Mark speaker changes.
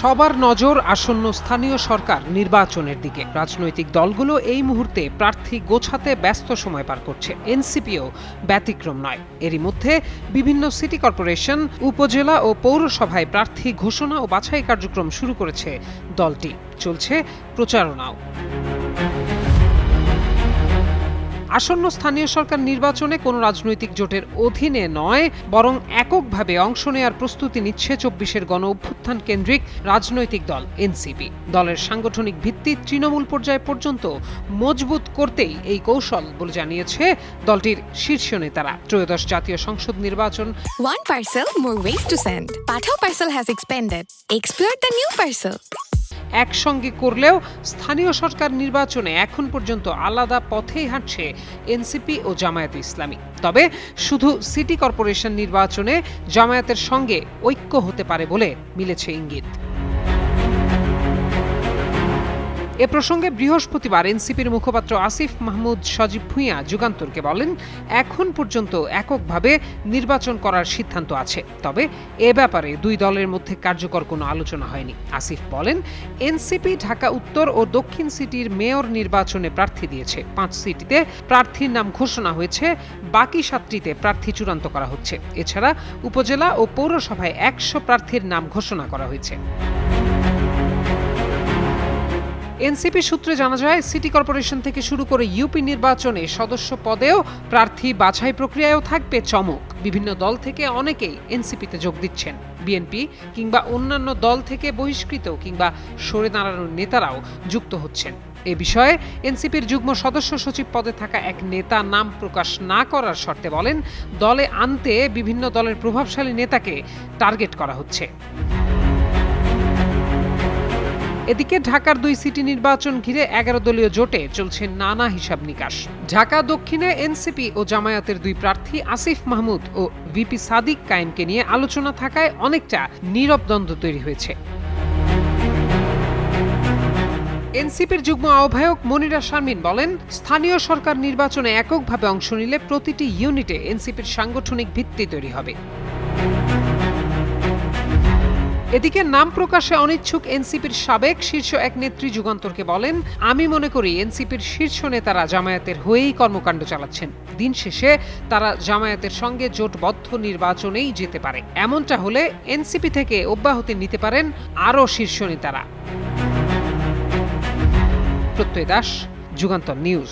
Speaker 1: সবার নজর আসন্ন স্থানীয় সরকার নির্বাচনের দিকে। রাজনৈতিক দলগুলো এই মুহূর্তে প্রার্থী গোছাতে ব্যস্ত সময় পার করছে। এনসিপিও ব্যতিক্রম নয়। এরই মধ্যে বিভিন্ন সিটি কর্পোরেশন, উপজেলা ও পৌরসভায় প্রার্থী ঘোষণা ও বাছাই কার্যক্রম শুরু করেছে দলটি। চলছে প্রচারণাও। আসন্ন স্থানীয় সরকার নির্বাচনে কোনো রাজনৈতিক জোটের অধীনে নয়, বরং এককভাবে অংশ নেওয়ার প্রস্তুতি নিচ্ছে ২৪-এর গণ অভ্যুত্থান কেন্দ্রিক রাজনৈতিক দল এনসিপি। দলের সাংগঠনিক ভিত্তি তৃণমূল পর্যায় পর্যন্ত মজবুত করতেই এই কৌশল বলে জানিয়েছে দলটির শীর্ষ নেতারা। ত্রয়োদশ জাতীয় সংসদ নির্বাচন।
Speaker 2: One parcel, more ways to send. Pathao parcel has expanded. Explore the new parcel.
Speaker 1: একসঙ্গে করলেও স্থানীয় সরকার নির্বাচনে এখন পর্যন্ত আলাদা পথেই হাঁটছে এনসিপি ও জামায়াতে ইসলামী। তবে শুধু সিটি কর্পোরেশন নির্বাচনে জামায়াতের সঙ্গে ঐক্য হতে পারে বলে মিলেছে ইঙ্গিত। এ প্রসঙ্গে বৃহস্পতিবার এনসিপির মুখপাত্র আসিফ মাহমুদ সজীব ভুঁইয়া যুগান্তরকে বলেন, এখন পর্যন্ত এককভাবে নির্বাচন করার সিদ্ধান্ত আছে, তবে এ ব্যাপারে দুই দলের মধ্যে কার্যকর কোনো আলোচনা হয়নি। আসিফ বলেন, এনসিপি ঢাকা উত্তর ও দক্ষিণ সিটির মেয়র নির্বাচনে প্রার্থী দিয়েছে। ৫ সিটিতে প্রার্থীর নাম ঘোষণা হয়েছে, বাকি ৭টিতে প্রার্থী চূড়ান্ত করা হচ্ছে। এছাড়া উপজেলা ও পৌরসভায় ১০০ প্রার্থীর নাম ঘোষণা করা হয়েছে। এনসিপি সূত্রে জানা যায়, সিটি কর্পোরেশন থেকে শুরু করে ইউপি নির্বাচনে সদস্য পদেও প্রার্থী বাছাই প্রক্রিয়ায়ও থাকবে চমক। বিভিন্ন দল থেকে অনেকেই এনসিপিতে যোগ দিচ্ছেন। বিএনপি কিংবা অন্যান্য দল থেকে বহিষ্কৃত কিংবা সরে দাঁড়ানোর নেতারাও যুক্ত হচ্ছেন। এ বিষয়ে এনসিপির যুগ্ম সদস্য সচিব পদে থাকা এক নেতা নাম প্রকাশ না করার শর্তে বলেন, দলে আনতে বিভিন্ন দলের প্রভাবশালী নেতাকে টার্গেট করা হচ্ছে। এদিকে ঢাকার ২ সিটি নির্বাচন ঘিরে ১১ দলীয় জোটে চলছে নানা হিসাব নিকাশ। ঢাকা দক্ষিণে এনসিপি ও জামায়াতের ২ প্রার্থী আসিফ মাহমুদ ও ভিপি সাদিক কায়েমকে নিয়ে আলোচনা থাকায় অনেকটা নীরব দ্বন্দ্ব তৈরি হয়েছে। এনসিপির যুগ্ম আহ্বায়ক মনিরা শারমিন বলেন, স্থানীয় সরকার নির্বাচনে এককভাবে অংশ নিলে প্রতিটি ইউনিটে এনসিপির সাংগঠনিক ভিত্তি তৈরি হবে। এদিকে নাম প্রকাশে অনিচ্ছুক এনসিপির সাবেক শীর্ষ এক নেত্রী যুগান্তরকে বলেন, আমি মনে করি এনসিপির শীর্ষ নেতারা জামায়াতের হয়েই কর্মকাণ্ড চালাচ্ছেন। দিন শেষে তারা জামায়াতের সঙ্গে জোটবদ্ধ নির্বাচনেই যেতে পারে। এমনটা হলে এনসিপি থেকে অব্যাহতি নিতে পারেন আরও শীর্ষ নেতারা। প্রত্যয় দাস, যুগান্তর নিউজ।